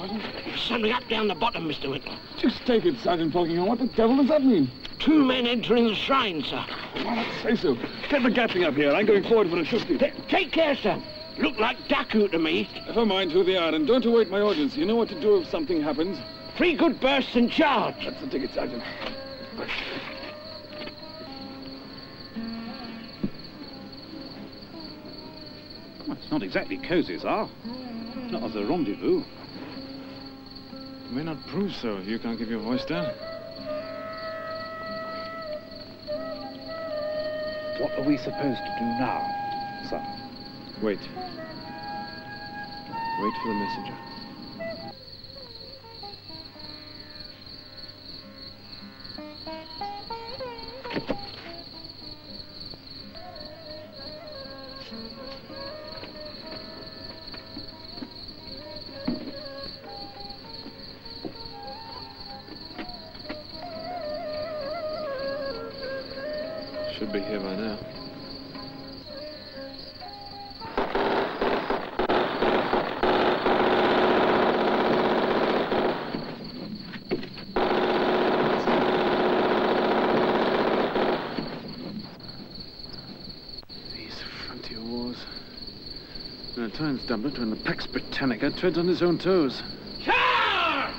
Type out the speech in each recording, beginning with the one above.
Sergeant? Something up down the bottom, Mr. Whittle. Just take it, Sergeant Polkinghorne. What the devil does that mean? 2 men entering the shrine, sir. Well, let's say so. Get the Gatling up here. I'm going forward for a shifty. Take care, sir. Look like Daku to me. Never mind who they are, and don't await my orders. You know what to do if something happens. 3 good bursts and charge. That's the ticket, Sergeant. Well, it's not exactly cosy, sir. Not as a rendezvous. It may not prove so if you can't give your voice down. What are we supposed to do now, sir? Wait. Wait for the messenger. Should be here by now. These frontier wars. There are times, Dumbledore, when the Pax Britannica treads on his own toes. Charge!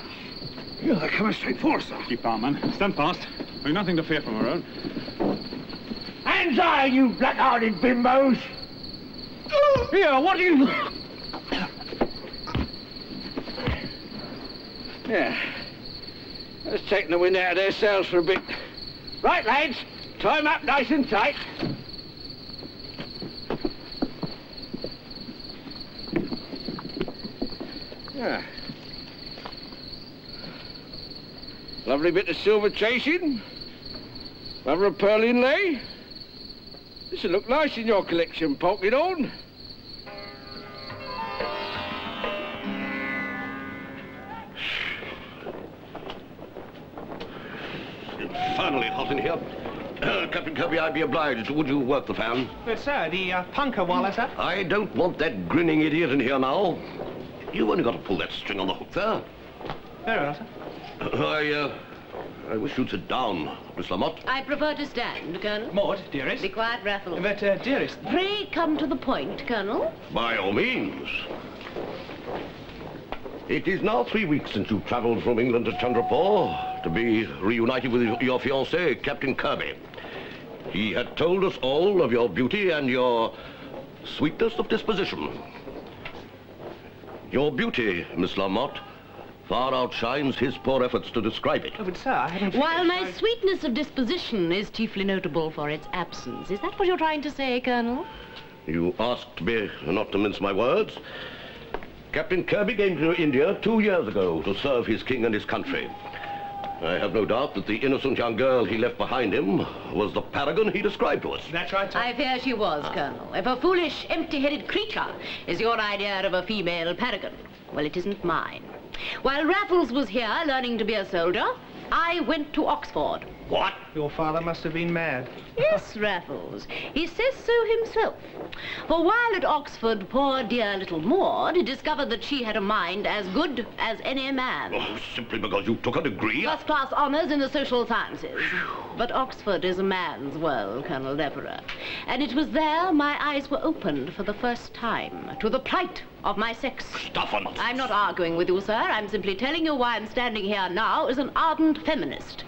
Here, they're coming straight for us, sir. Keep on, man. Stand fast. We've nothing to fear from our own. Hands high, you black-hearted bimbos! Here, what are you... Yeah. Let's take the wind out of their sails for a bit. Right, lads. Tie 'em up nice and tight. Yeah. Lovely bit of silver chasing. Mother of pearl inlay. This'll look nice in your collection, Polkinghorne. Infernally hot in here. Captain Kirby, I'd be obliged. Would you work the fan? But, sir, the punker wallet, sir. I don't want that grinning idiot in here now. You've only got to pull that string on the hook there. Very well, sir. I wish you'd sit down, Miss Lamont. I prefer to stand, Colonel. Maud, dearest. Be quiet, Raffles. But, dearest. Pray come to the point, Colonel. By all means. It is now 3 weeks since you travelled from England to Chandrapur to be reunited with your fiancé, Captain Kirby. He had told us all of your beauty and your sweetness of disposition. Your beauty, Miss Lamont, far outshines his poor efforts to describe it. Oh, but, sir, I haven't... While my sweetness of disposition is chiefly notable for its absence. Is that what you're trying to say, Colonel? You asked me not to mince my words. Captain Kirby came to India 2 years ago to serve his king and his country. I have no doubt that the innocent young girl he left behind him was the paragon he described to us. That's right, sir. I fear she was, Colonel. If a foolish, empty-headed creature is your idea of a female paragon, well, it isn't mine. While Raffles was here learning to be a soldier, I went to Oxford. What? Your father must have been mad. Yes, Raffles. He says so himself. For while at Oxford, poor dear little Maud discovered that she had a mind as good as any man. Oh, simply because you took a degree? First-class honours in the social sciences. But Oxford is a man's world, Colonel Deborah. And it was there my eyes were opened for the first time to the plight of my sex. Stuff and... I'm not arguing with you, sir. I'm simply telling you why I'm standing here now as an ardent feminist.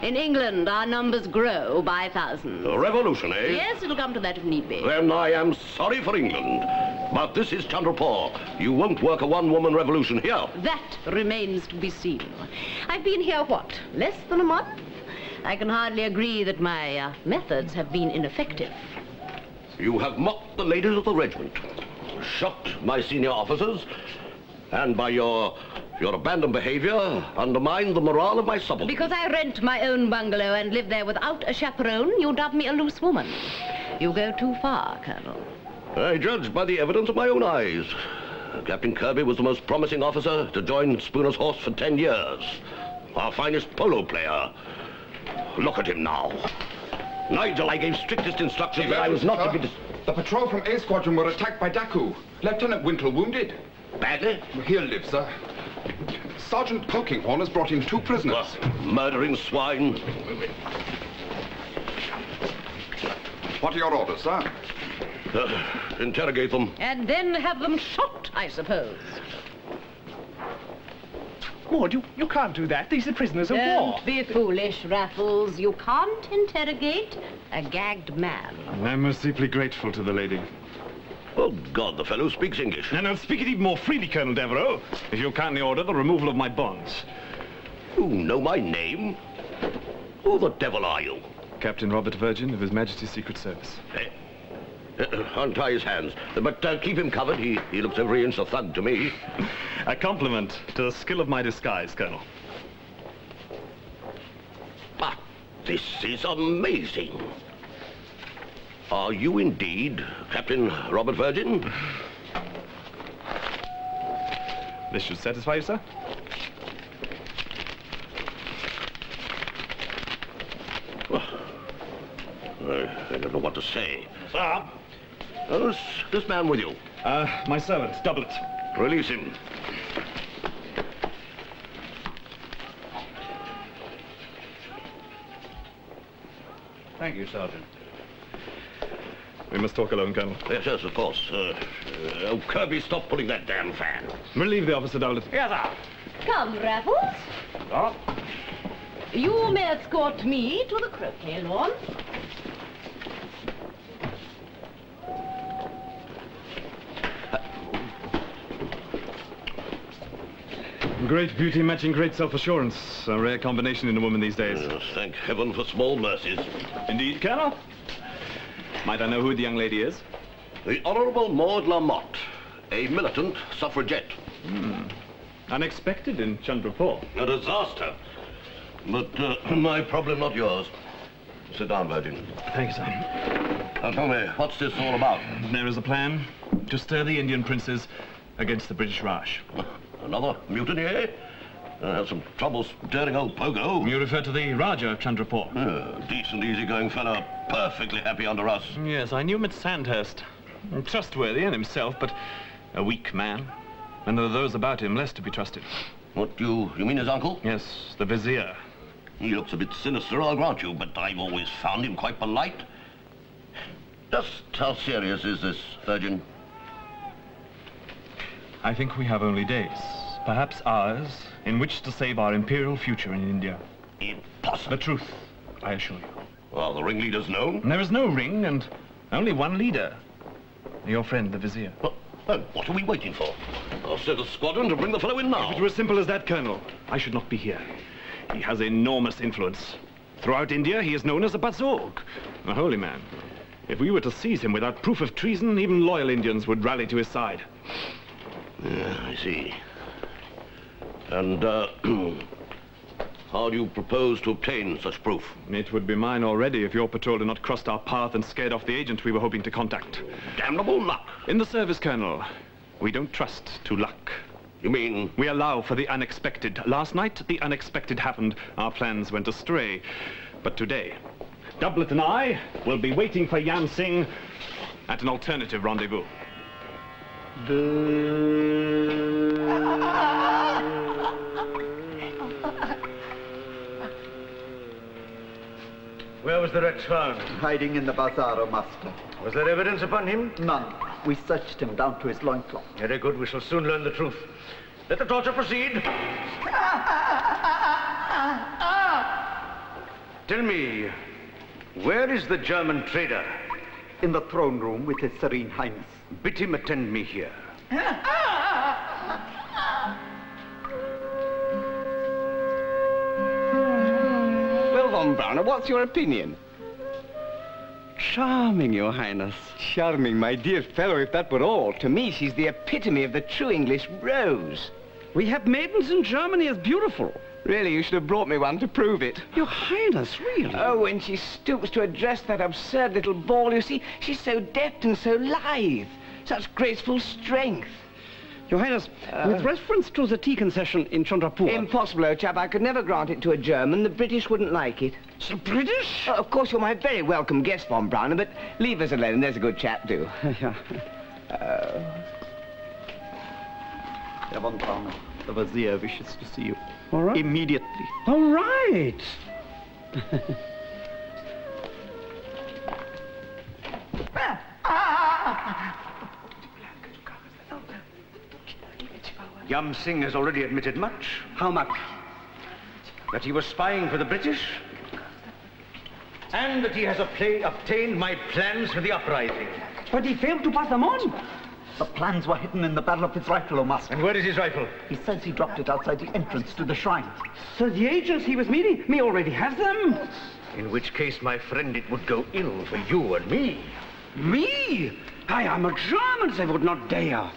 In England, our numbers grow by thousands. A revolution, eh? Yes, it'll come to that if need be. Then I am sorry for England. But this is Chandrapur. You won't work a one-woman revolution here. That remains to be seen. I've been here, what, less than a month? I can hardly agree that my methods have been ineffective. You have mocked the ladies of the regiment, shocked my senior officers, and by your abandoned behavior undermined the morale of my subordinates. Because I rent my own bungalow and live there without a chaperone, you dub me a loose woman. You go too far, Colonel. I judge by the evidence of my own eyes. Captain Kirby was the most promising officer to join Spooner's horse for 10 years. Our finest polo player. Look at him now. Nigel, I gave strictest instructions that I was not to be... The patrol from A Squadron were attacked by Daku. Lieutenant Winkle wounded. Badly? He'll live, sir. Sergeant Polkinghorn has brought in 2 prisoners. Murdering swine. What are your orders, sir? Interrogate them. And then have them shot, I suppose. Maud, you can't do that. These are prisoners of war. Don't be foolish, Raffles. You can't interrogate a gagged man. I'm most deeply grateful to the lady. Oh, God, the fellow speaks English. And I'll speak it even more freely, Colonel Devereux, if you'll kindly order the removal of my bonds. You know my name? Who the devil are you? Captain Robert Virgin of His Majesty's Secret Service. Untie his hands. But keep him covered. He looks every inch a thug to me. A compliment to the skill of my disguise, Colonel. But this is amazing. Are you indeed Captain Robert Virgin? This should satisfy you, sir. I don't know what to say. Sir? Who's this man with you? My servant, Doublet. Release him. Thank you, Sergeant. We must talk alone, Colonel. Yes, of course. Oh, Kirby, stop pulling that damn fan. Relieve the officer, Doublet. Yes, sir. Come, Raffles. You may escort me to the croquet lawn. Great beauty matching great self-assurance. A rare combination in a woman these days. Yes, thank heaven for small mercies. Indeed, Colonel. Might I know who the young lady is? The Honourable Maud Lamotte, a militant suffragette. Unexpected in Chandrapur. A disaster. But my problem, not yours. Sit down, Virgin. Thank you, sir. Now tell me, what's this all about? There is a plan to stir the Indian princes against the British Raj. Another mutiny, eh? I had some trouble stirring old Pogo. You refer to the Rajah of Chandrapur? Decent, easygoing fellow, perfectly happy under us. Yes, I knew him at Sandhurst. Trustworthy in himself, but a weak man. And there are those about him less to be trusted. What, you mean his uncle? Yes, the Vizier. He looks a bit sinister, I'll grant you, but I've always found him quite polite. Just how serious is this, Virgin? I think we have only days, perhaps hours, in which to save our imperial future in India. Impossible. The truth, I assure you. Well, the ringleader's known. There is no ring and only one leader. Your friend, the Vizier. Well, what are we waiting for? I'll set a squadron to bring the fellow in now. If it were as simple as that, Colonel, I should not be here. He has enormous influence. Throughout India, he is known as a Bazorg, a holy man. If we were to seize him without proof of treason, even loyal Indians would rally to his side. Yeah, I see. And, how do you propose to obtain such proof? It would be mine already if your patrol had not crossed our path and scared off the agent we were hoping to contact. Damnable luck. In the service, Colonel, we don't trust to luck. You mean? We allow for the unexpected. Last night, the unexpected happened. Our plans went astray. But today, Doublet and I will be waiting for Yan Singh at an alternative rendezvous. Where was the wretch found? Hiding in the bazaar, O Master. Was there evidence upon him? None. We searched him down to his loincloth. Very good. We shall soon learn the truth. Let the torture proceed. Tell me, where is the German trader? In the throne room with His Serene Highness. Bid him attend me here. Well, Von Brauner, what's your opinion? Charming, Your Highness. Charming, my dear fellow, if that were all. To me, she's the epitome of the true English rose. We have maidens in Germany as beautiful. Really, you should have brought me one to prove it. Your Highness, really? Oh, when she stoops to address that absurd little ball, you see, she's so deft and so lithe. Such graceful strength. Your Highness, with reference to the tea concession in Chandrapur... Impossible, old chap. I could never grant it to a German. The British wouldn't like it. The British? Of course, you're my very welcome guest, von Browner, but leave us alone. There's a good chap, do. Herr von Browner, the Vizier wishes to see you. All right. Immediately. All right. Yam Singh has already admitted much. How much? That he was spying for the British, and that he has obtained my plans for the uprising. But he failed to pass them on. The plans were hidden in the barrel of his rifle, O Master. And where is his rifle? He says he dropped it outside the entrance to the shrine. So the agents he was meeting may already have them. In which case, my friend, it would go ill for you and me. Me? I am a German. They would not dare.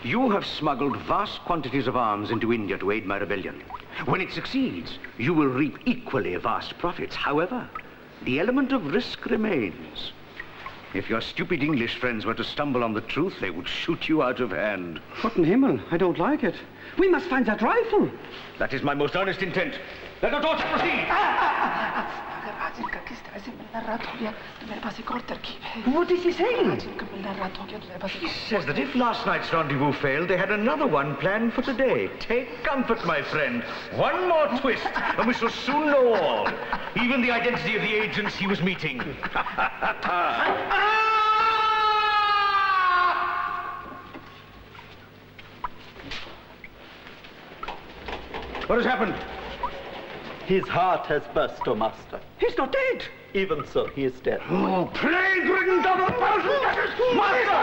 You have smuggled vast quantities of arms into India to aid my rebellion. When it succeeds, you will reap equally vast profits. However, the element of risk remains. If your stupid English friends were to stumble on the truth, they would shoot you out of hand. What in Himmel? I don't like it. We must find that rifle. That is my most earnest intent. Let the torch proceed. What is he saying? He says that if last night's rendezvous failed, they had another one planned for today. Take comfort, my friend. One more twist, and we shall soon know all. Even the identity of the agents he was meeting. What has happened? His heart has burst, O Master. He's not dead. Even so, he is dead. Oh, plague-ridden double-thousand! Master!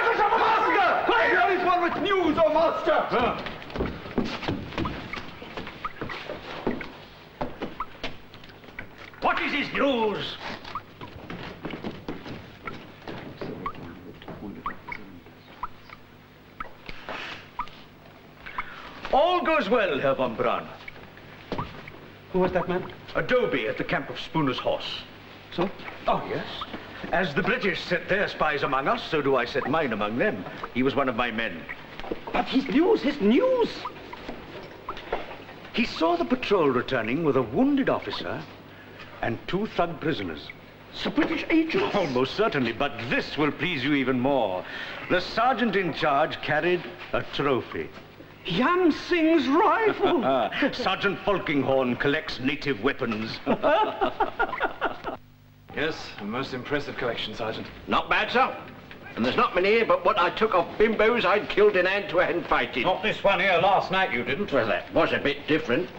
Here is one with news, O Master! What is his news? All goes well, Herr von Braun. Who was that man? Adobe at the camp of Spooner's Horse. So? Oh, yes. As the British set their spies among us, so do I set mine among them. He was one of my men. But his news! He saw the patrol returning with a wounded officer and 2 thug prisoners. The British agents? Almost certainly, but this will please you even more. The sergeant in charge carried a trophy. Yam Singh's rifle! Sergeant Folkinghorn collects native weapons. Yes, a most impressive collection, Sergeant. Not bad, sir. And there's not many here but what I took off bimbos I'd killed in hand-to-hand fighting. Not this one here last night, you didn't. Well, that was a bit different.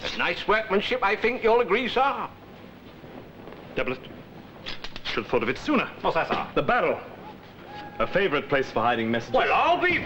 But nice workmanship, I think you'll agree, sir. Doublet. Should have thought of it sooner. What's that, sir? The barrel. A favorite place for hiding messages. Well, I'll be...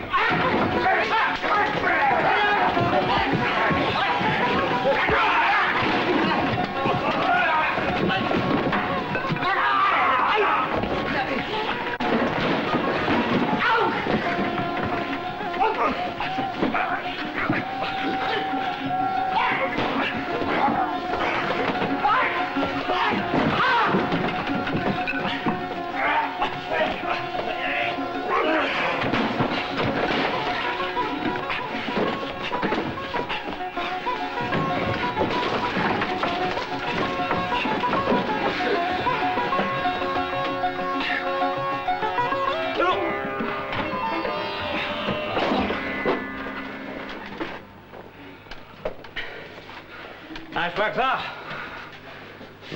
Nice work, sir.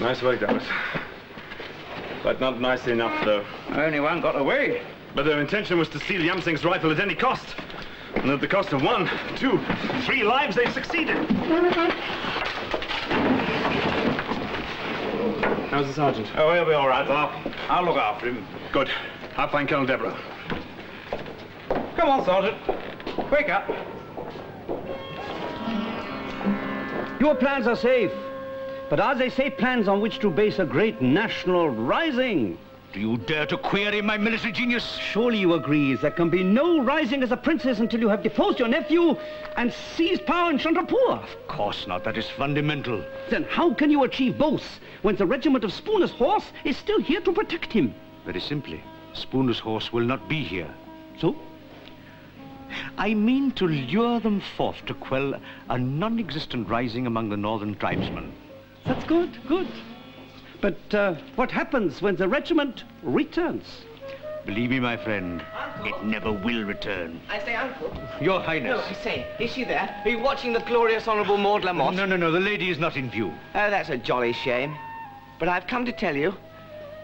Nice work, Douglas. But not nice enough, though. Only one got away. But their intention was to steal Yam Singh's rifle at any cost. And at the cost of 1, 2, 3 lives, they've succeeded. How's the sergeant? Oh, he'll be all right, sir. I'll look after him. Good. I'll find Colonel Deborah. Come on, Sergeant. Wake up. Your plans are safe, but are they safe plans on which to base a great national rising? Do you dare to query my military genius? Surely you agree there can be no rising as a princess until you have deposed your nephew and seized power in Chandrapur. Of course not. That is fundamental. Then how can you achieve both when the regiment of Spooner's horse is still here to protect him? Very simply, Spooner's horse will not be here. So? I mean to lure them forth to quell a non-existent rising among the northern tribesmen. That's good, good. But what happens when the regiment returns? Believe me, my friend, it never will return. I say, Uncle. Your Highness. No, I say, is she there? Are you watching the glorious Honourable Maud Lamott? No, the lady is not in view. Oh, that's a jolly shame. But I've come to tell you,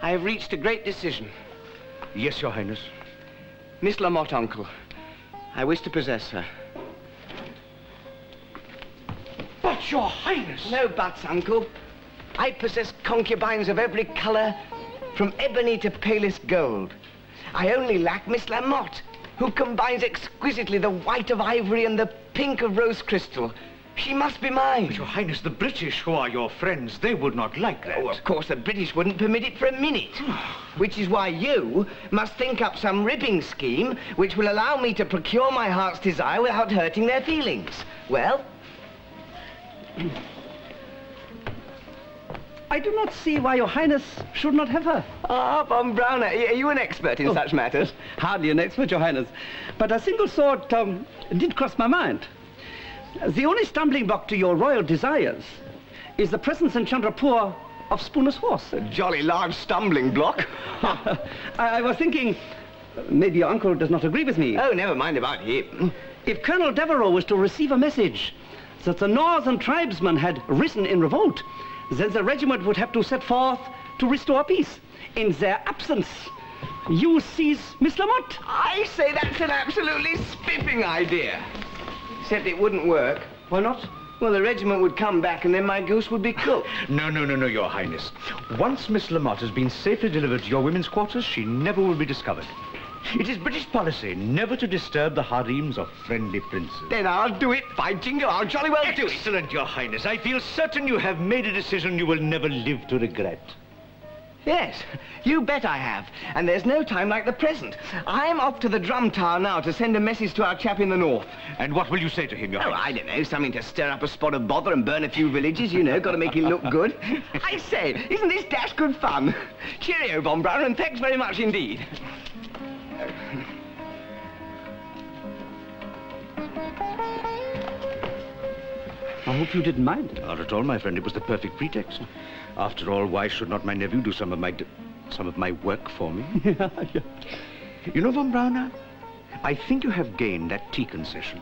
I have reached a great decision. Yes, Your Highness. Miss Lamott, Uncle. I wish to possess her. But, Your Highness! No buts, Uncle. I possess concubines of every colour, from ebony to palest gold. I only lack Miss Lamott, who combines exquisitely the white of ivory and the pink of rose crystal. She must be mine. But, Your Highness, the British, who are your friends, they would not like that. Oh, of course, the British wouldn't permit it for a minute. Which is why you must think up some ribbing scheme which will allow me to procure my heart's desire without hurting their feelings. Well? I do not see why Your Highness should not have her. Ah, Von Browner, are you an expert in such matters? Hardly an expert, Your Highness. But a single thought did cross my mind. The only stumbling block to your royal desires is the presence in Chandrapur of Spooner's horse. A jolly large stumbling block. I was thinking, maybe your uncle does not agree with me. Oh, never mind about him. If Colonel Devereux was to receive a message that the northern tribesmen had risen in revolt, then the regiment would have to set forth to restore peace. In their absence, you seize Miss Lamott. I say that's an absolutely spiffing idea. Except it wouldn't work. Why not? Well, the regiment would come back and then my goose would be cooked. No, Your Highness. Once Miss Lamott has been safely delivered to your women's quarters, she never will be discovered. It is British policy never to disturb the harems of friendly princes. Then I'll do it. By jingo, I'll jolly well do it. Excellent, Your Highness. I feel certain you have made a decision you will never live to regret. Yes, you bet I have. And there's no time like the present. I'm off to the drum tower now to send a message to our chap in the north. And what will you say to him, Your Highness? I don't know, something to stir up a spot of bother and burn a few villages, you know, got to make it look good. I say, isn't this dash good fun? Cheerio, Von Browner, and thanks very much indeed. I hope you didn't mind. Not at all, my friend. It was the perfect pretext. After all, why should not my nephew do some of my work for me? Yeah. You know, Von Browner, I think you have gained that tea concession.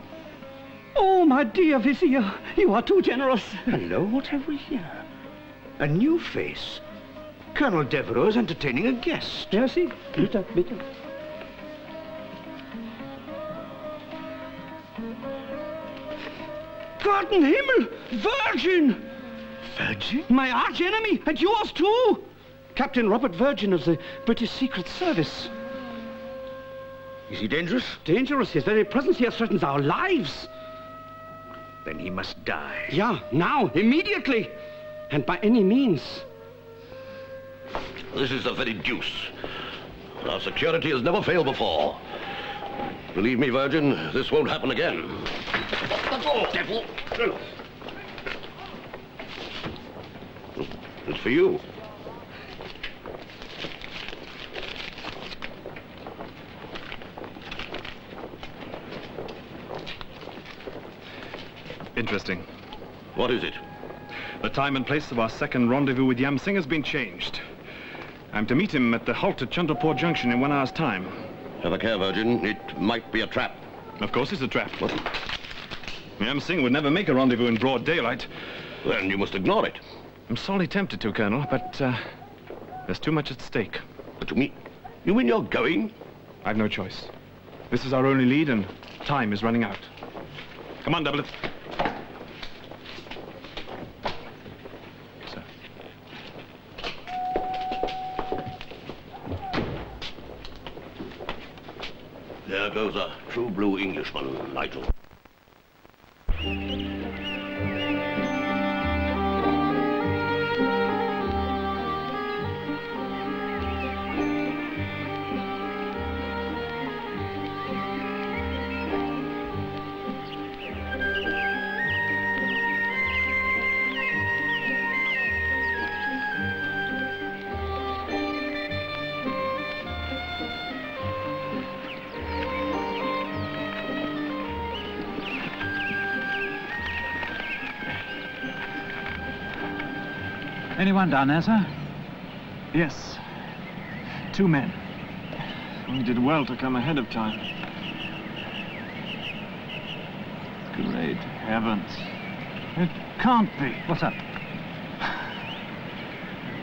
Oh, my dear Vizier, you are too generous. Hello, what have we here? A new face. Colonel Devereux is entertaining a guest. Ja, see. Bitte, bitte. Gott im Himmel! Virgin! Virgin? My arch enemy, and yours too! Captain Robert Virgin of the British Secret Service. Is he dangerous? Dangerous. His very presence here threatens our lives. Then he must die. Yeah, now, immediately. And by any means. This is the very deuce. Our security has never failed before. Believe me, Virgin, this won't happen again. Oh, devil! It's for you. Interesting. What is it? The time and place of our second rendezvous with Yam Singh has been changed. I'm to meet him at the halt at Chandrapur Junction in 1 hour's time. Have a care, Virgin. It might be a trap. Of course it's a trap. What? Yam Singh would never make a rendezvous in broad daylight. Then you must ignore it. I'm sorely tempted to, Colonel, but there's too much at stake. What do you mean? You mean you're going? I've no choice. This is our only lead, and time is running out. Come on, Doublet. Sir. There goes a true blue Englishman, Nigel. Anyone down there, sir? Yes. 2 men. We did well to come ahead of time. Great heavens. It can't be. What's up?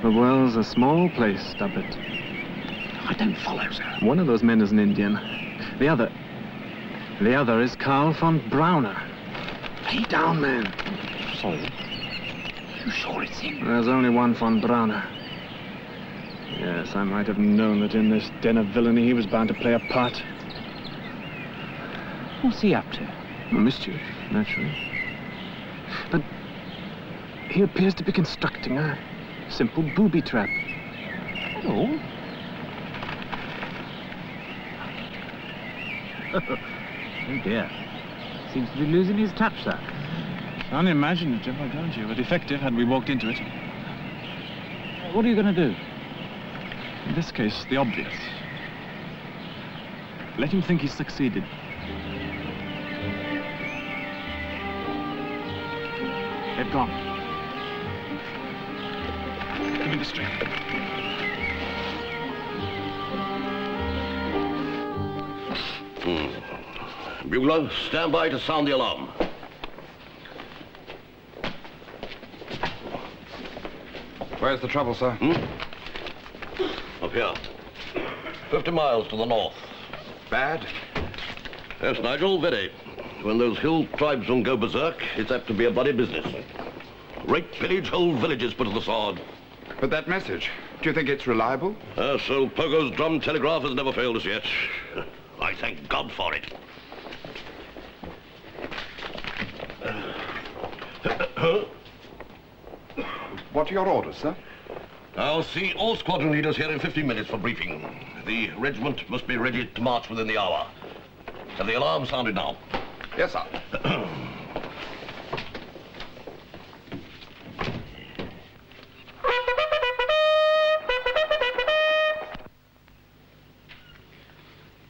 The world's a small place, Stubbett. I don't follow, sir. One of those men is an Indian. The other is Karl von Brauner. Lay down, man. So? You sure it's him? There's only one von Brauner. Yes, I might have known that in this den of villainy he was bound to play a part. What's he up to? Mischief, naturally. But he appears to be constructing a simple booby trap. At all? Oh dear. Seems to be losing his touch, sir. Unimaginative, I grant you, but effective had we walked into it. What are you going to do? In this case, the obvious. Let him think he's succeeded. They've gone. Give me the string. Bugler, stand by to sound the alarm. Where's the trouble, sir? Up here. 50 miles to the north. Bad? Yes, Nigel, very. When those hill tribesmen go berserk, it's apt to be a bloody business. Rape, pillage, whole villages put to the sword. But that message, do you think it's reliable? So Pogo's drum telegraph has never failed us yet. I thank God for it. What are your orders, sir? I'll see all squadron leaders here in 15 minutes for briefing. The regiment must be ready to march within the hour. Have the alarm sounded now? Yes, sir.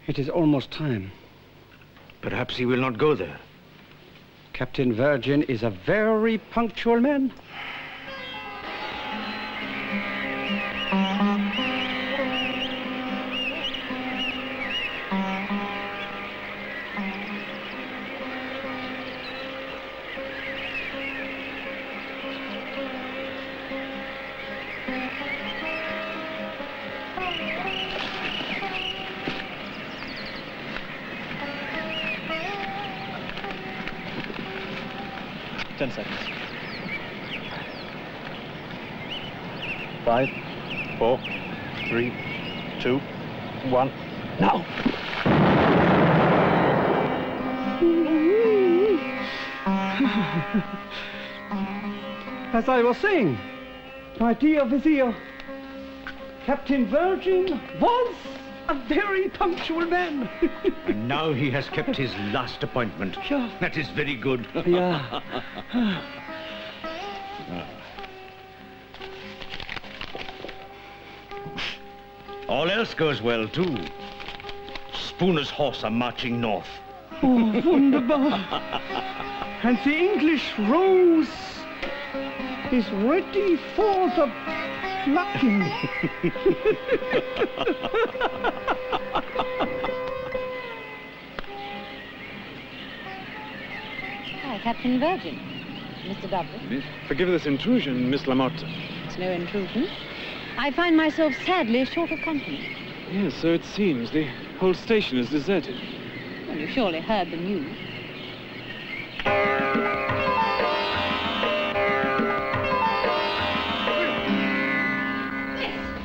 It is almost time. Perhaps he will not go there. Captain Virgin is a very punctual man. Seconds. 5, 4, 3, 2, 1. Now! As I was saying, my dear Vizier, Captain Virgin was a very punctual man. And now he has kept his last appointment. Yeah. That is very good. Yeah. All else goes well, too. Spooner's horse are marching north. Oh, wonderful. And the English rose is ready for the plucking. Hi, Captain Virgin. Mr. Douglas. Forgive this intrusion, Miss Lamotte. It's no intrusion. I find myself sadly short of company. Yes, so it seems. The whole station is deserted. Well, you surely heard the news.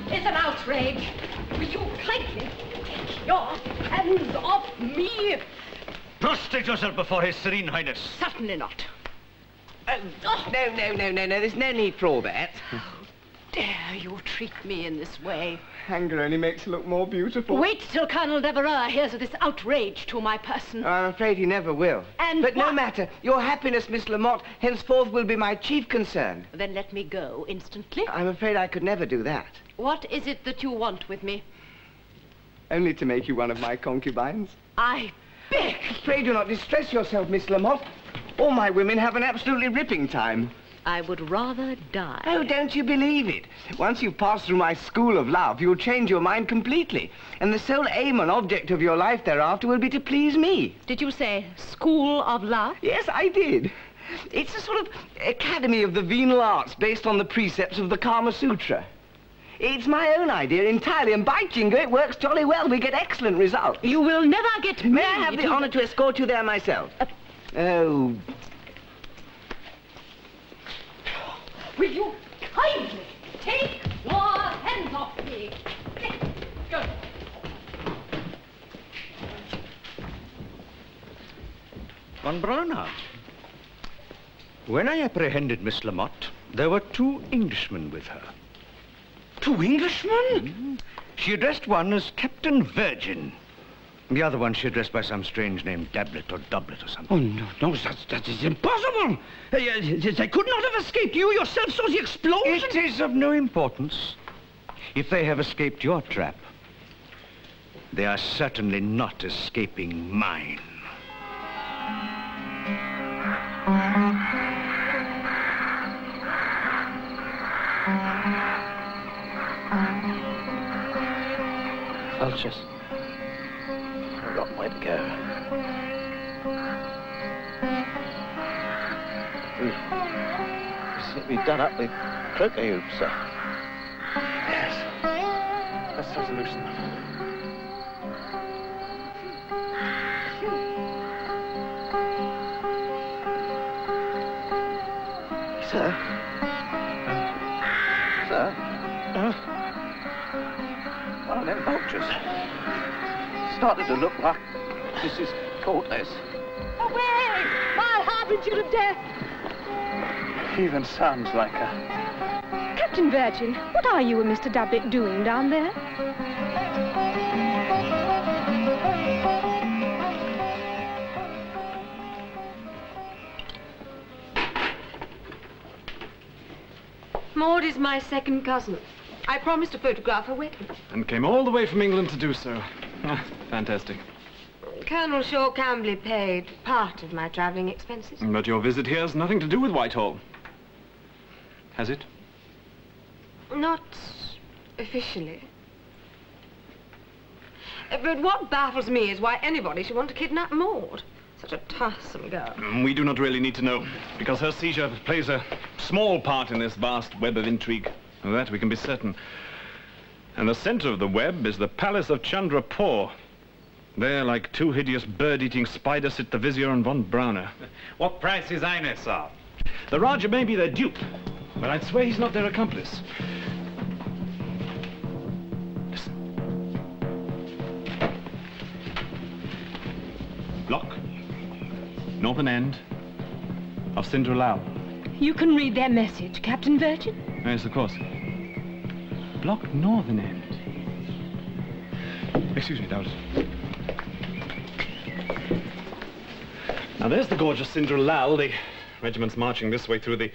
This is an outrage. Will you kindly take your hands off me? Prostrate yourself before His Serene Highness. Certainly not. No. There's no need for all that. How dare you treat me in this way? Anger only makes you look more beautiful. Wait till Colonel Devereux hears of this outrage to my person. I'm afraid he never will. But no matter. Your happiness, Miss Lamotte, henceforth will be my chief concern. Then let me go instantly. I'm afraid I could never do that. What is it that you want with me? Only to make you one of my concubines. I beg. Pray do not distress yourself, Miss Lamotte. All my women have an absolutely ripping time. I would rather die. Oh, don't you believe it? Once you've passed through my school of love, you'll change your mind completely. And the sole aim and object of your life thereafter will be to please me. Did you say school of love? Yes, I did. It's a sort of academy of the venal arts based on the precepts of the Kama Sutra. It's my own idea entirely, and by jingo, it works jolly well. We get excellent results. You will never get me. May I have the honor to escort you there myself? Oh. Will you kindly take your hands off me? Go. Von Brauner, when I apprehended Miss Lamotte, there were 2 Englishmen with her. 2 Englishmen? She addressed one as Captain Virgin. The other one she addressed by some strange name, Dablet or Doublet or something. Oh, no, that is impossible. They could not have escaped. You yourself saw the explosion. It is of no importance. If they have escaped your trap, they are certainly not escaping mine. Vultures. A long way to go. We seem to be done up with croaker hoops, sir. Yes. Let's try to loosen them. Sir? Sir? One of them vultures. Started to look like Mrs. Cortez. Away! I'll harbinger you to death. Even sounds like her. Captain Virgin, what are you and Mr. Doublet doing down there? Maud is my second cousin. I promised to photograph her wedding. And came all the way from England to do so. Ah, fantastic. Colonel Shaw Camberley paid part of my travelling expenses. But your visit here has nothing to do with Whitehall. Has it? Not officially. But what baffles me is why anybody should want to kidnap Maud. Such a tiresome girl. We do not really need to know, because her seizure plays a small part in this vast web of intrigue. Of that we can be certain. And the center of the web is the palace of Chandrapur. There, like 2 hideous bird-eating spiders, sit the Vizier and von Brauner. What price is Highness of? The Rajah may be their dupe, but I'd swear he's not their accomplice. Listen. Block. Northern end of Cinderella. You can read their message, Captain Virgin. Yes, of course. Block northern end. Excuse me, Doublet. Now, there's the gorgeous Cinderella. The regiment's marching this way through the...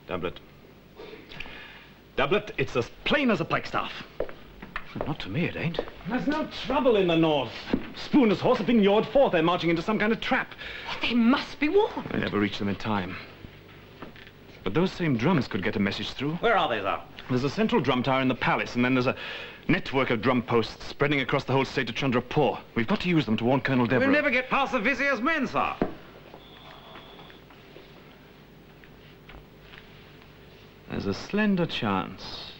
Doublet. Doublet, it's as plain as a pikestaff. Not to me, it ain't. There's no trouble in the north. Spooner's horse have been yawed forth. They're marching into some kind of trap. They must be warned. I never reach them in time. But those same drums could get a message through. Where are they, sir? There's a central drum tower in the palace, and then there's a network of drum posts spreading across the whole state of Chandrapur. We've got to use them to warn Colonel Devereux. We'll never get past the Vizier's men, sir. There's a slender chance.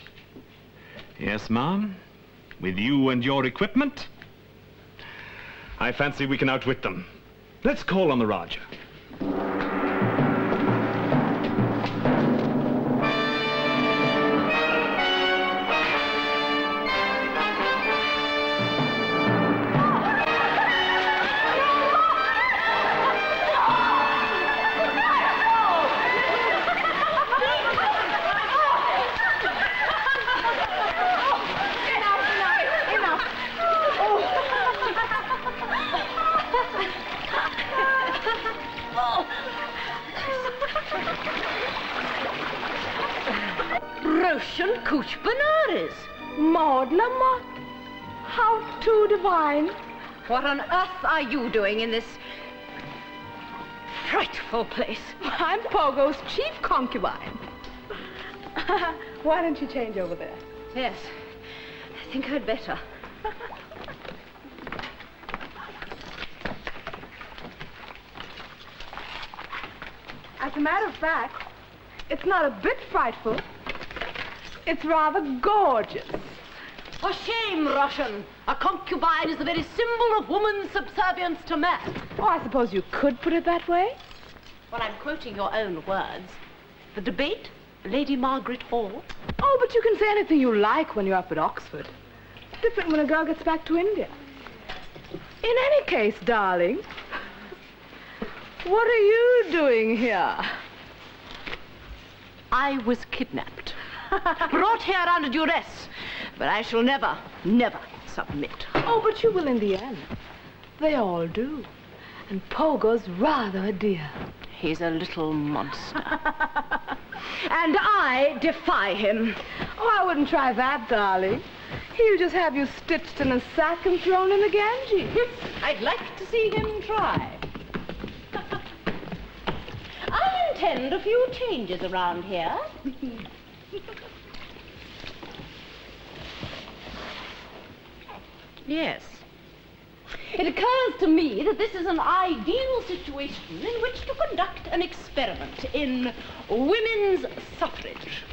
Yes, ma'am? With you and your equipment, I fancy we can outwit them. Let's call on the Rajah. Roshan Kuch Benares. Maud Lamotte. How too divine. What on earth are you doing in this frightful place. I'm Pogo's chief concubine. Why don't you change over there? Yes, I think I'd better. As a matter of fact, it's not a bit frightful. It's rather gorgeous. For shame, Russian. A concubine is the very symbol of woman's subservience to man. Oh, I suppose you could put it that way. Well, I'm quoting your own words. The debate, Lady Margaret Hall. Oh, but you can say anything you like when you're up at Oxford. Different when a girl gets back to India. In any case, darling, what are you doing here? I was kidnapped. Brought here under duress. But I shall never, never submit. Oh, but you will in the end. They all do. And Pogo's rather a dear. He's a little monster. And I defy him. Oh, I wouldn't try that, darling. He'll just have you stitched in a sack and thrown in the Ganges. I'd like to see him try. I intend a few changes around here. Yes. It occurs to me that this is an ideal situation in which to conduct an experiment in women's suffrage.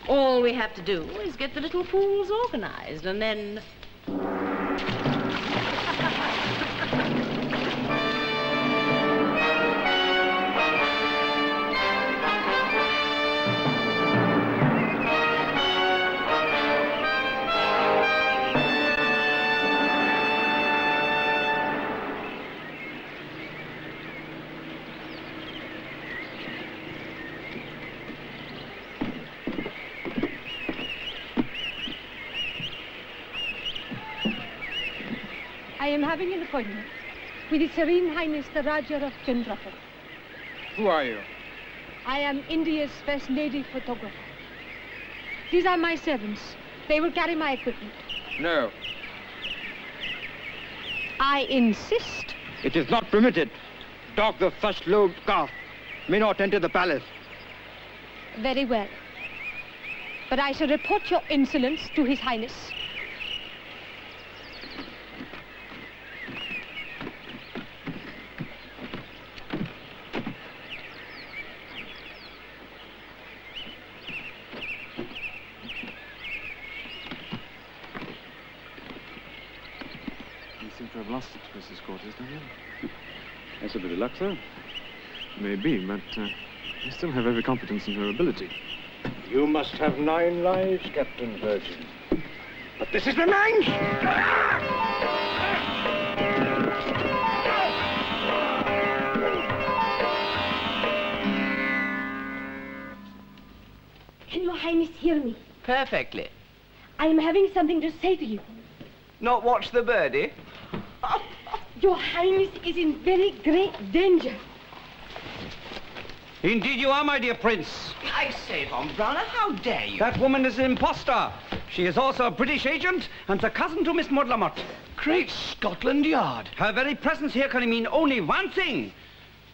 All we have to do is get the little fools organized, and then... I am having an appointment with His Serene Highness the Rajah of Chandrapur. Who are you? I am India's first lady photographer. These are my servants. They will carry my equipment. No. I insist. It is not permitted. Dogs of such low caste may not enter the palace. Very well. But I shall report your insolence to His Highness. You seem to have lost it to Mrs. Quarters, don't you? That's a bit of luck, sir. Maybe, but I still have every confidence in her ability. You must have 9 lives, Captain Virgin. But this is the 9th! Can Your Highness hear me? Perfectly. I am having something to say to you. Not watch the birdie? Your Highness is in very great danger. Indeed you are, my dear Prince. I say, Von Browner, how dare you? That woman is an impostor. She is also a British agent and a cousin to Miss Maud Lamott. Great Scotland Yard. Her very presence here can mean only one thing.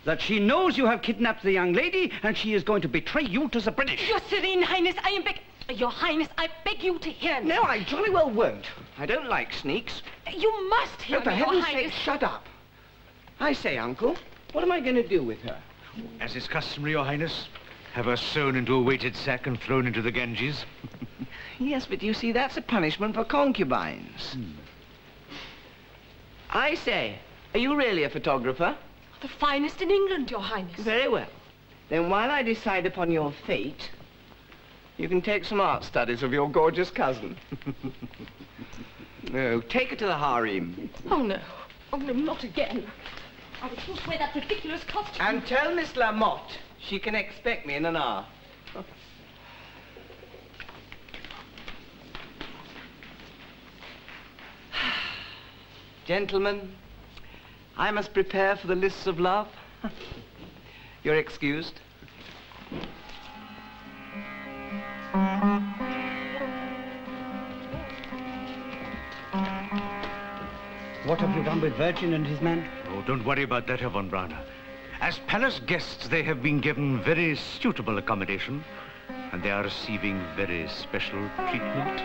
That she knows you have kidnapped the young lady and she is going to betray you to the British. Your Serene Highness, I am Your Highness, I beg you to hear me. No, I jolly well won't. I don't like sneaks. You must hear No, for me, Your heaven's Highness. sake, shut up. I say, Uncle, what am I going to do with her? As is customary, Your Highness, have her sewn into a weighted sack and thrown into the Ganges. Yes, but you see, that's a punishment for concubines. I say, are you really a photographer? The finest in England, Your Highness. Very well. Then while I decide upon your fate, you can take some art studies of your gorgeous cousin. No, take her to the harem. Oh, no. Oh, no, not again. I was supposed to wear that ridiculous costume. And tell Miss Lamott she can expect me in an hour. Gentlemen, I must prepare for the lists of love. You're excused. What have you done with Virgin and his men? Oh, don't worry about that, Herr von Brauner. As palace guests, they have been given very suitable accommodation, and they are receiving very special treatment.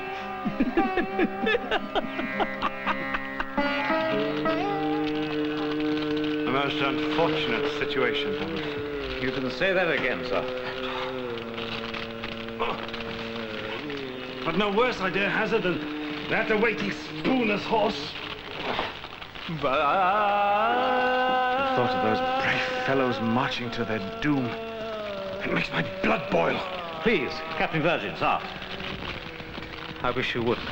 A most unfortunate situation, Douglas. You can say that again, sir. But no worse, I dare hazard, than that awaiting Spooner's horse. The thought of those brave fellows marching to their doom, it makes my blood boil. Please, Captain Virgin, sir. I wish you wouldn't.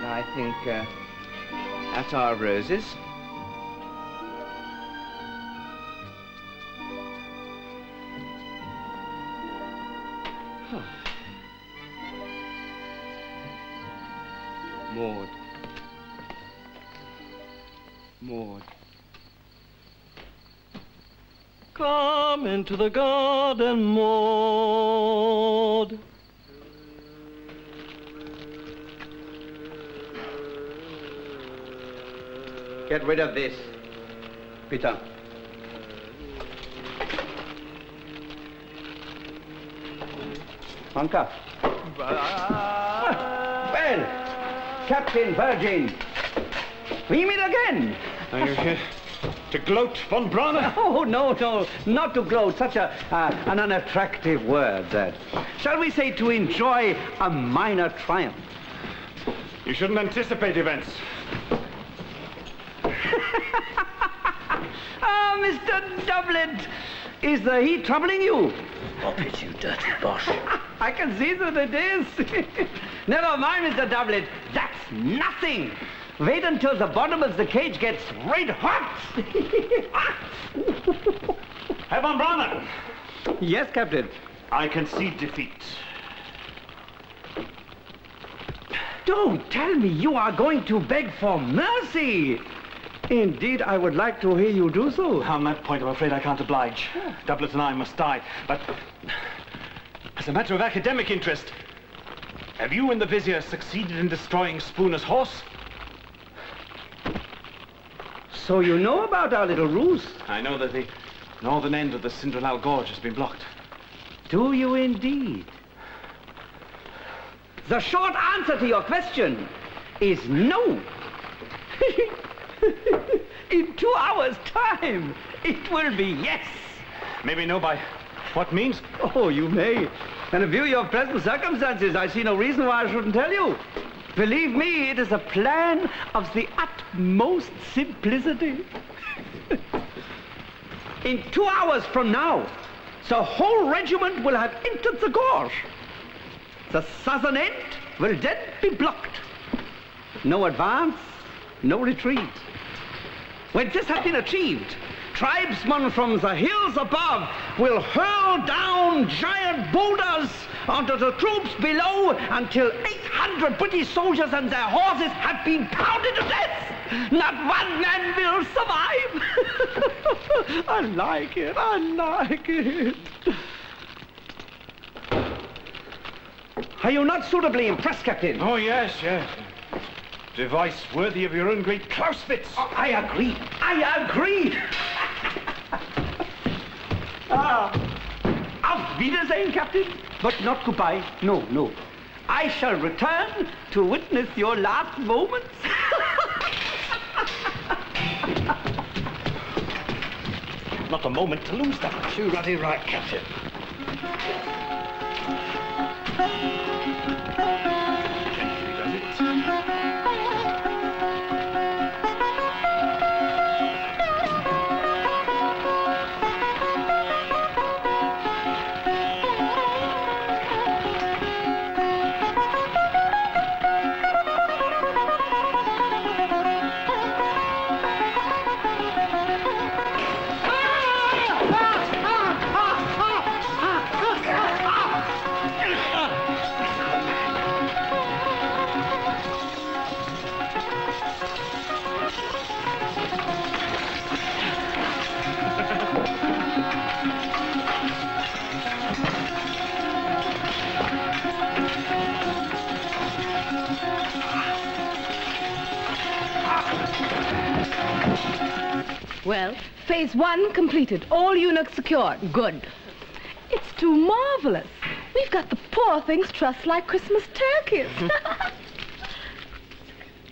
Now, I think that's our roses. Maud. Maud. Come into the garden, Maud. Get rid of this. Peter. Honka. Well, Captain Virgin, we meet again. Are you here to gloat, von Brana? Oh, no, not to gloat. Such an unattractive word, that. Shall we say to enjoy a minor triumph? You shouldn't anticipate events. Ah, Mr. Doublet, is the heat troubling you? Stop it, you dirty Bosch. I can see that it is. Never mind, Mr. Doublet. That's nothing. Wait until the bottom of the cage gets red hot. Herr von Brana! Yes, Captain. I concede defeat. Don't tell me you are going to beg for mercy. Indeed, I would like to hear you do so. On that point, I'm afraid I can't oblige. Doublet and I must die. But as a matter of academic interest, have you and the Vizier succeeded in destroying Spooner's horse? So you know about our little ruse? I know that the northern end of the Cinderella Gorge has been blocked. Do you indeed? The short answer to your question is no. In 2 hours' time, it will be yes. Maybe no by what means? Oh, you may. And in view of your present circumstances, I see no reason why I shouldn't tell you. Believe me, it is a plan of the utmost simplicity. In 2 hours from now, the whole regiment will have entered the gorge. The southern end will then be blocked. No advance, no retreat. When this has been achieved, tribesmen from the hills above will hurl down giant boulders onto the troops below until 800 British soldiers and their horses have been pounded to death. Not one man will survive. I like it. I like it. Are you not suitably impressed, Captain? Oh, yes. Device worthy of your own great Clausewitz. Oh, I agree. Auf Wiedersehen, Captain. But not goodbye. No. I shall return to witness your last moments. Not a moment to lose, that. Too bloody right, Captain. Gently does it. Phase 1 completed. All eunuchs secured. Good. It's too marvelous. We've got the poor things trussed like Christmas turkeys.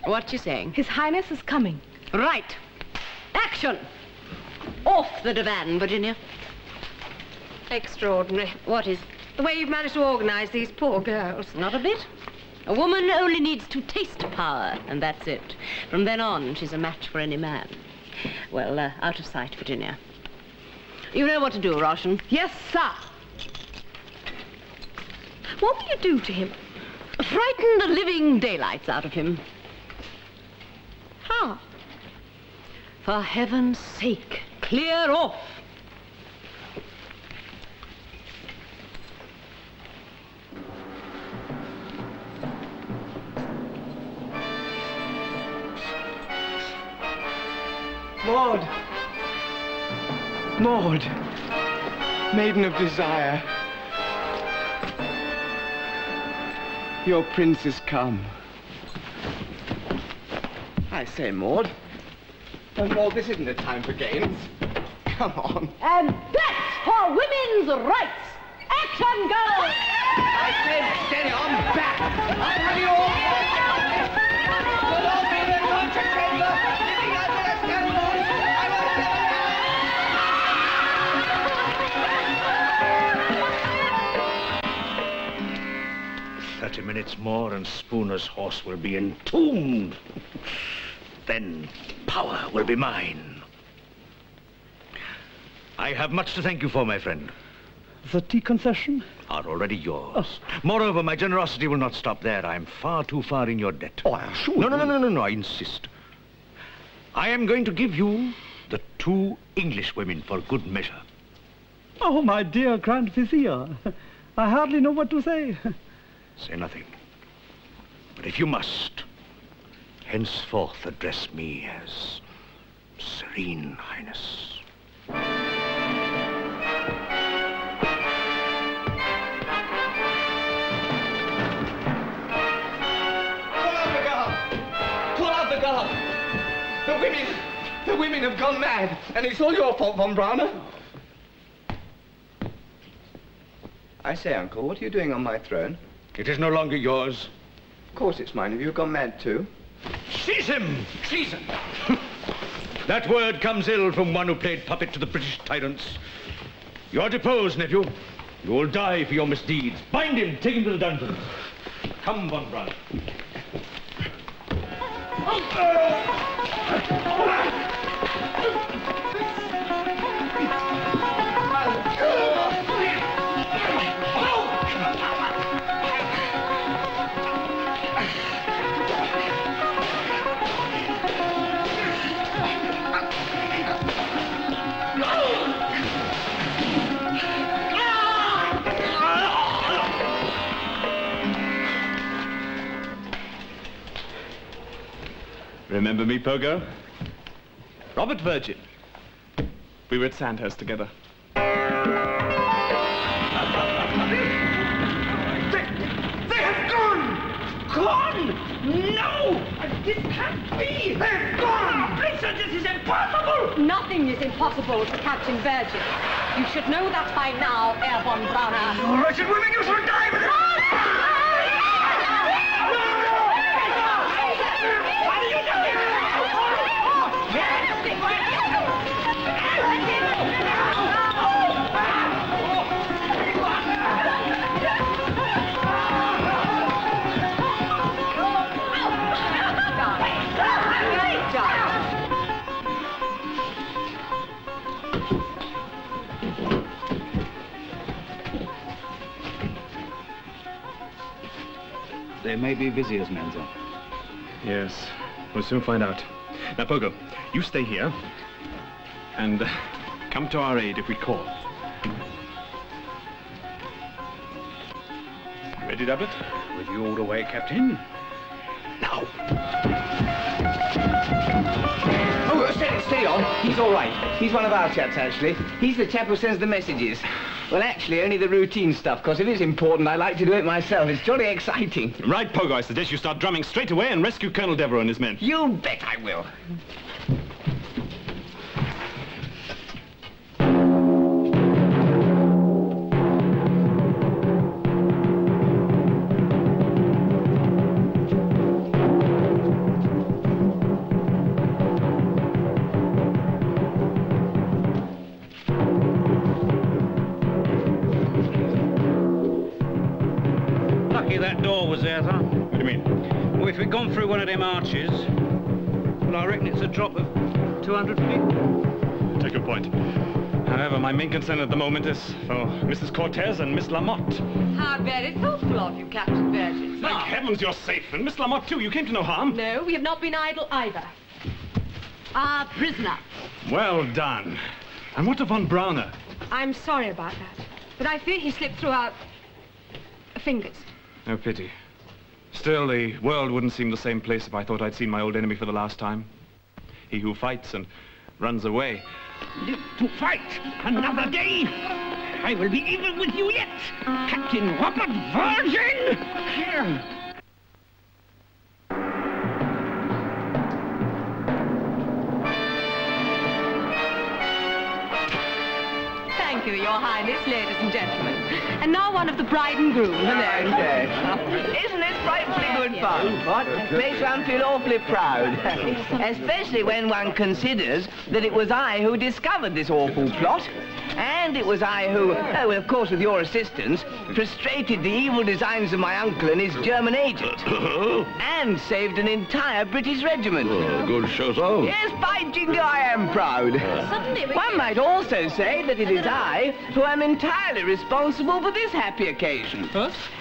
What you saying? His Highness is coming. Right. Action! Off the divan, Virginia. Extraordinary. What is? The way you've managed to organize these poor girls. Not a bit. A woman only needs to taste power, and that's it. From then on, she's a match for any man. Well, out of sight, Virginia. You know what to do, Roshan. Yes, sir. What will you do to him? Frighten the living daylights out of him. How? For heaven's sake, clear off. Maud! Maud! Maiden of desire. Your prince is come. I say, Maud. Maud, this isn't a time for games. Come on. And that's for women's rights. Action, girls! I said steady on back. I'll have you all. We'll all be in the country chamber. Sitting under the scaffold. I will 30 minutes more and Spooner's horse will be entombed. Then power will be mine. I have much to thank you for, my friend. The tea concession? Are already yours. Moreover, my generosity will not stop there. I'm far too far in your debt. Oh, I assure you. No, I insist. I am going to give you the 2 English women for good measure. Oh, my dear Grand Vizier. I hardly know what to say. Say nothing. But if you must, henceforth address me as Serene Highness. The women have gone mad, and it's all your fault, von Brauner. I say, Uncle, what are you doing on my throne? It is no longer yours. Of course it's mine. Have you gone mad too? Seize him! Treason! That word comes ill from one who played puppet to the British tyrants. You are deposed, nephew. You will die for your misdeeds. Bind him, take him to the dungeons. Come, von Brauner. Remember me, Pogo? Robert Virgin. We were at Sandhurst together. They have gone! Gone? No! This can't be! They've gone! Listen, this is impossible! Nothing is impossible to Captain Virgin. You should know that by now, Herr von Brauner. You wretched women, you shall die with it! They may be Vizier's men, sir. Yes, we'll soon find out. Now, Pogo, you stay here and come to our aid if we call. Ready, Doublet? With you all the way, Captain. Now! Oh, steady on. He's all right. He's one of our chaps, actually. He's the chap who sends the messages. Well, actually, only the routine stuff, because if it's important, I like to do it myself. It's jolly exciting. Right, Pogo, I suggest you start drumming straight away and rescue Colonel Devereux and his men. You bet I will. that door was there, sir. What do you mean? Well, if we'd gone through one of them arches, well, I reckon it's a drop of 200 feet. Take your point. However, my main concern at the moment is for Mrs. Cortez and Miss Lamotte. How very thoughtful of you, Captain Virgin. Thank heavens you're safe. And Miss Lamotte, too. You came to no harm. No, we have not been idle either. Our prisoner. Well done. And what of Von Brauner? I'm sorry about that, but I fear he slipped through our fingers. No pity. Still, the world wouldn't seem the same place if I thought I'd seen my old enemy for the last time. He who fights and runs away. Live to fight another day. I will be even with you yet, Captain Robert Virgin. Thank you, Your Highness, ladies and gentlemen. And now one of the bride and groom. Isn't this frightfully good fun? What? Makes one feel awfully proud. Especially when one considers that it was I who discovered this awful plot. And it was I who, well, of course, with your assistance, frustrated the evil designs of my uncle and his German agent. And saved an entire British regiment. Good shows on. Yes, by jingo, I am proud. One might also say that it is I who am entirely responsible for this happy occasion.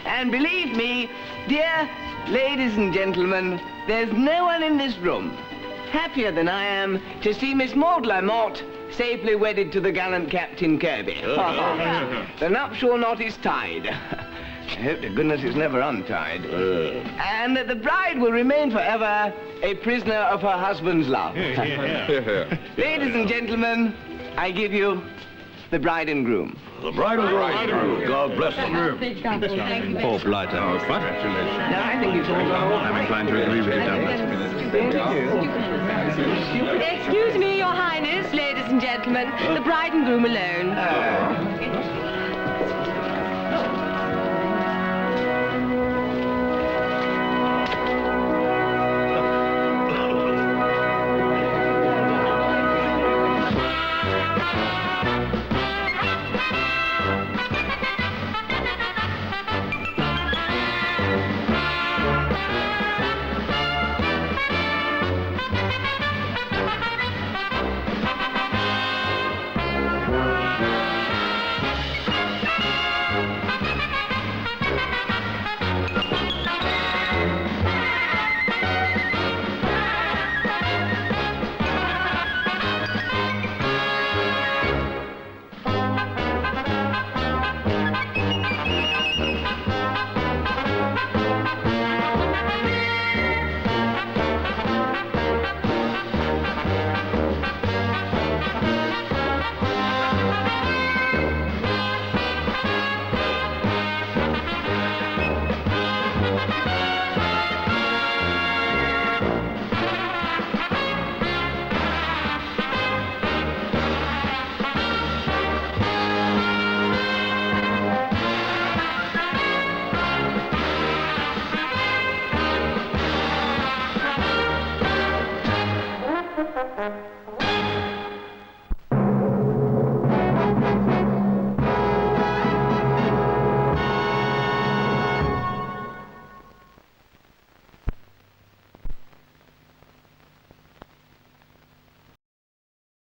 And believe me, dear ladies and gentlemen, there's no one in this room happier than I am to see Miss Maud Lamotte safely wedded to the gallant Captain Kirby. The nuptial knot is tied. I hope to goodness it's never untied. And that the bride will remain forever a prisoner of her husband's love. Ladies and gentlemen, I give you the bride and groom. The bride and groom. God bless them. Poor blighter. Congratulations. No, I think it's all right. I'm inclined to agree with you, Excuse me, Your Highness, ladies and gentlemen, the bride and groom alone.